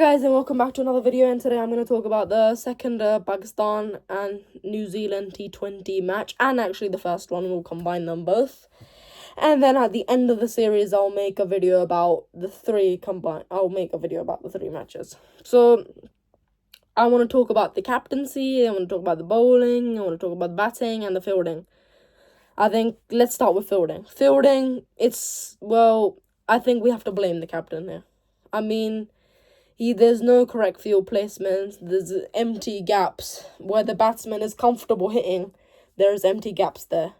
Guys, and welcome back to another video, and today I'm going to talk about the second Pakistan and New Zealand T20 match, and actually the first one. We'll combine them both, and then at the end of the series I'll make a video about the three matches. So I want to talk about the captaincy, I want to talk about the bowling, I want to talk about the batting and the fielding. I think let's start with fielding. I think we have to blame the captain here. I mean, there's no correct field placement. There's empty gaps where the batsman is comfortable hitting. There's empty gaps there.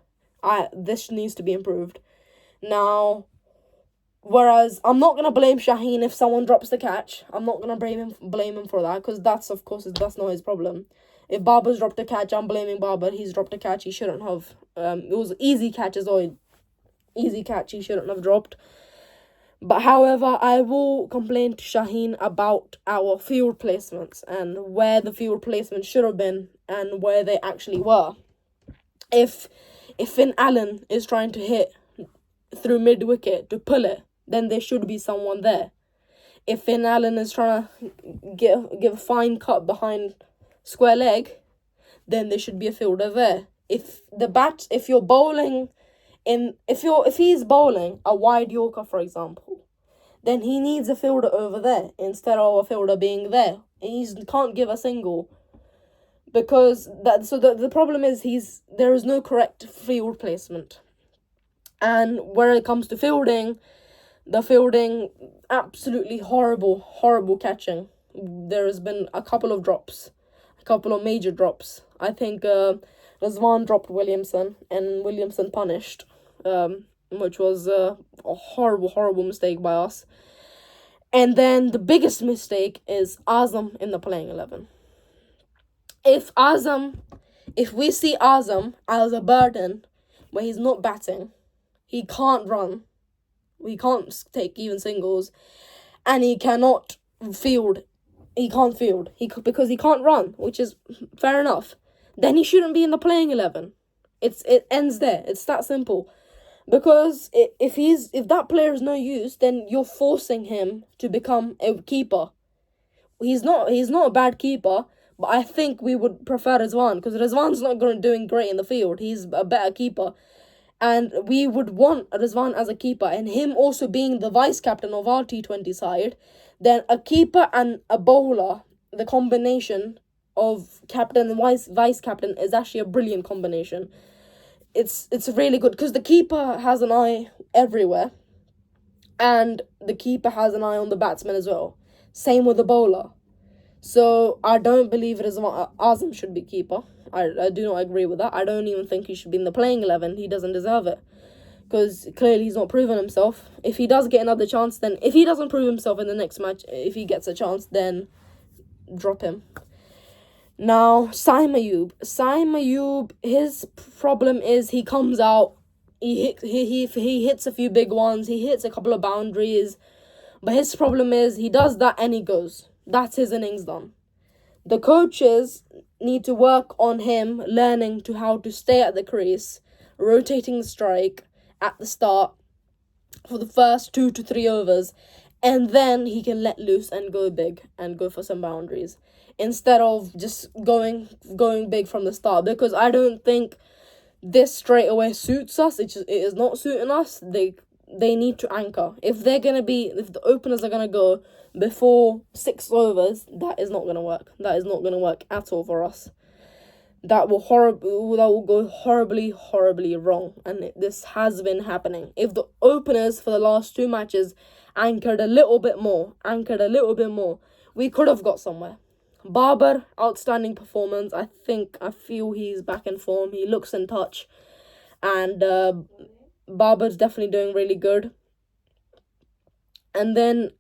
This needs to be improved. Now, whereas I'm not gonna blame Shaheen if someone drops the catch. I'm not gonna blame him for that, because that's not his problem. If Babar's dropped a catch, I'm blaming Babar. He's dropped a catch he shouldn't have. It was easy catches or easy catch he shouldn't have dropped. But however, I will complain to Shaheen about our field placements and where the field placements should have been and where they actually were. If Finn Allen is trying to hit through mid-wicket to pull it, then there should be someone there. If Finn Allen is trying to give a fine cut behind square leg, then there should be a fielder there. If you're bowling... If he's bowling a wide Yorker, for example, then he needs a fielder over there instead of a fielder being there. He can't give a single, because the problem is there is no correct field placement. And where it comes to fielding, the fielding absolutely horrible catching. There has been a couple of major drops. I think Rizwan dropped Williamson and Williamson punished, which was a horrible mistake by us. And then the biggest mistake is Azam in the playing 11. If we see Azam as a burden where he's not batting, he can't run, he can't take even singles, and he cannot field. Because he can't run, which is fair enough. Then he shouldn't be in the playing 11. It ends there. It's that simple. Because if that player is no use, then you're forcing him to become a keeper. He's not a bad keeper, but I think we would prefer Rizwan, because Rizwan's not doing great in the field. He's a better keeper. And we would want Rizwan as a keeper, and him also being the vice captain of our T20 side. Then a keeper and a bowler, the combination of captain and vice captain is actually a brilliant combination. It's really good, because the keeper has an eye everywhere, and the keeper has an eye on the batsman as well. Same with the bowler. So I don't believe Azam should be keeper. I do not agree with that. I don't even think he should be in the playing 11. He doesn't deserve it, because clearly he's not proven himself. If he does get another chance, then if he doesn't prove himself in the next match, if he gets a chance, then drop him. Now, Saim Ayub, his problem is he comes out, he hits a few big ones, he hits a couple of boundaries, but his problem is he does that and he goes. That's his innings done. The coaches need to work on him learning how to stay at the crease, rotating the strike at the start for the first 2 to 3 overs, and then he can let loose and go big and go for some boundaries, instead of just going big from the start. Because I don't think this straight away suits us. It is not suiting us. They need to anchor. If the openers are gonna go before 6 overs, that is not gonna work. That is not gonna work at all for us. That will go horribly wrong, and this has been happening. If the openers for the last 2 matches anchored a little bit more, we could have got somewhere. Babar, outstanding performance. I feel he's back in form. He looks in touch, and Babar's definitely doing really good. And then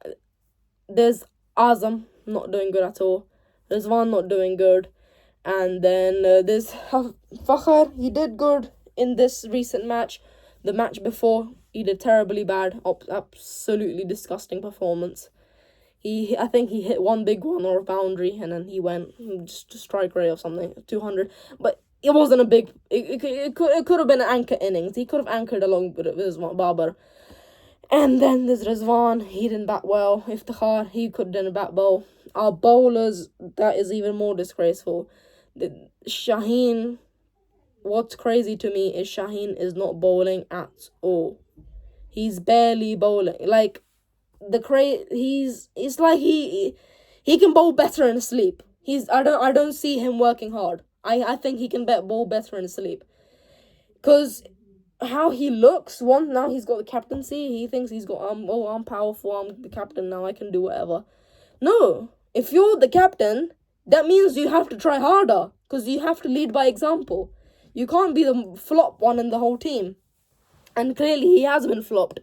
there's Azam, not doing good at all. Rizwan, not doing good. And then there's Fakhar. He did good in this recent match. The match before, he did terribly bad. Absolutely disgusting performance. I think he hit one big one or a boundary, and then he went just to strike rate or something, 200. But it wasn't a big... It could have been an anchor innings. He could have anchored along with his Babar. And then there's Rizwan, he didn't bat well. Iftikhar, he couldn't bat well. Our bowlers, that is even more disgraceful. Shaheen, what's crazy to me is Shaheen is not bowling at all. He's barely bowling. Like, it's like he can bowl better in his sleep. I don't see him working hard. I think he can bowl better in his sleep. Cause how he looks, now he's got the captaincy, he thinks he's got I'm powerful, I'm the captain now, I can do whatever. No, if you're the captain, that means you have to try harder, because you have to lead by example. You can't be the flop one in the whole team. And clearly he has been flopped.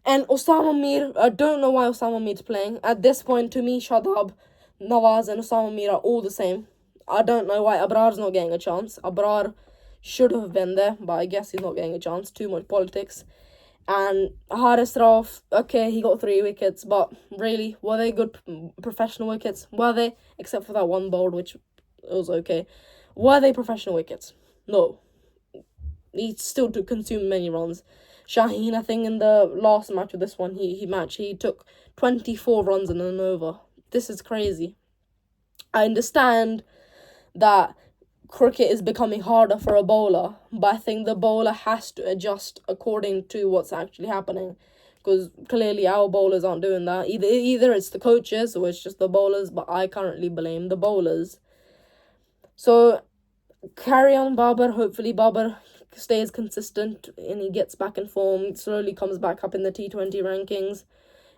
And Osama Mir, I don't know why Osama Mir's playing. At this point, to me, Shadab, Nawaz and Osama Mir are all the same. I don't know why Abrar's not getting a chance. Abrar should have been there, but I guess he's not getting a chance. Too much politics. And Haris Rauf, okay, he got 3 wickets, but really, were they good professional wickets? Were they? Except for that one bowled, which was okay. Were they professional wickets? No. He still consumed many runs. Shaheen, I think in the last match of this one, he took 24 runs in an over. This is crazy. I understand that cricket is becoming harder for a bowler, but I think the bowler has to adjust according to what's actually happening, because clearly our bowlers aren't doing that. Either it's the coaches or it's just the bowlers, but I currently blame the bowlers. So carry on, Babar. Hopefully Babar stays consistent and he gets back in form, slowly comes back up in the T20 rankings,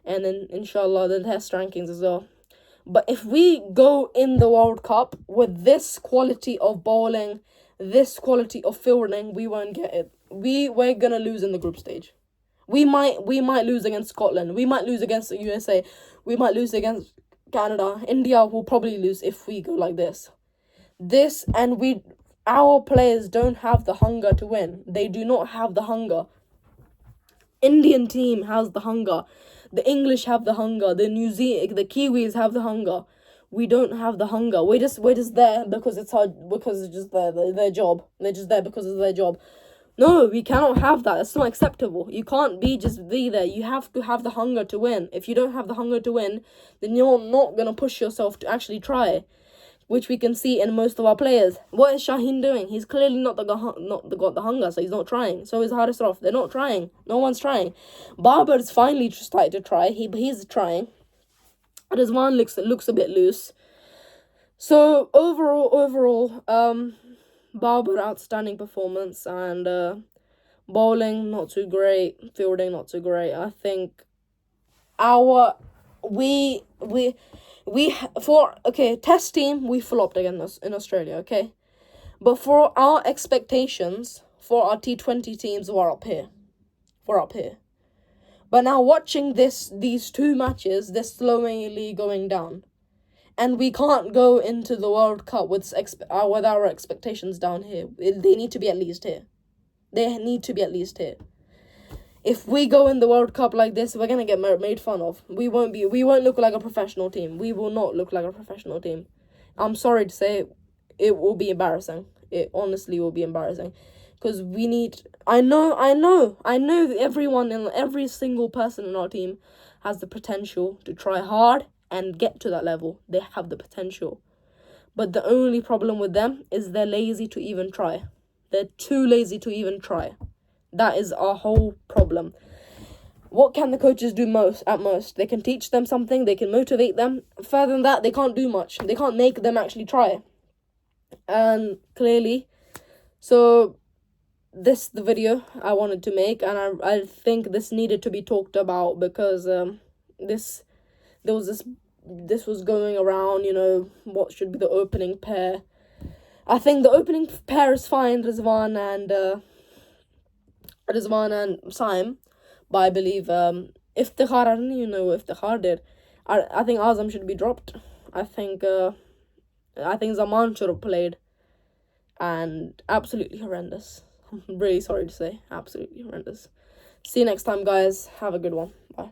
and then inshallah the test rankings as well. But if we go in the World Cup with this quality of bowling, this quality of fielding, we won't get it. We're gonna lose in the group stage. We might lose against Scotland. We might lose against the USA. We might lose against Canada. India will probably lose if we go like this. Our players don't have the hunger to win. They do not have the hunger. Indian team has the hunger. The English have the hunger. The Kiwis have the hunger. We don't have the hunger. We're just there because it's just their job. They're just there because it's their job. No, we cannot have that. It's not acceptable. You can't just be there. You have to have the hunger to win. If you don't have the hunger to win, then you're not gonna push yourself to actually try, which we can see in most of our players. What is Shaheen doing? He's clearly not got the hunger, so he's not trying. So is Haris Rauf. They're not trying. No one's trying. Babar's finally started to try. He's trying. Rizwan looks a bit loose. So overall, Babar outstanding performance, and bowling not too great, fielding not too great. I think test team, we flopped against in Australia, okay? But for our expectations, for our T20 teams, we're up here. But now watching these 2 matches, they're slowly going down. And we can't go into the World Cup with our expectations down here. They need to be at least here. If we go in the World Cup like this, we're gonna get made fun of. We won't look like a professional team. We will not look like a professional team. I'm sorry to say, it will be embarrassing. It honestly will be embarrassing, because I know that every single person in our team has the potential to try hard and get to that level. They have the potential. But the only problem with them is they're lazy to even try. They're too lazy to even try. That is our whole problem. What can the coaches do at most? They can teach them something, they can motivate them. Further than that, they can't do much. They can't make them actually try. And clearly, so this the video I wanted to make, and I think this needed to be talked about, because this was going around, what should be the opening pair. I think the opening pair is fine, Rizwan and Saim, but I believe Iftikhar, I don't even know what Iftikhar did. I think Azam should be dropped. I think Zaman should have played, and absolutely horrendous. I'm really sorry to say, absolutely horrendous. See you next time, guys. Have a good one. Bye.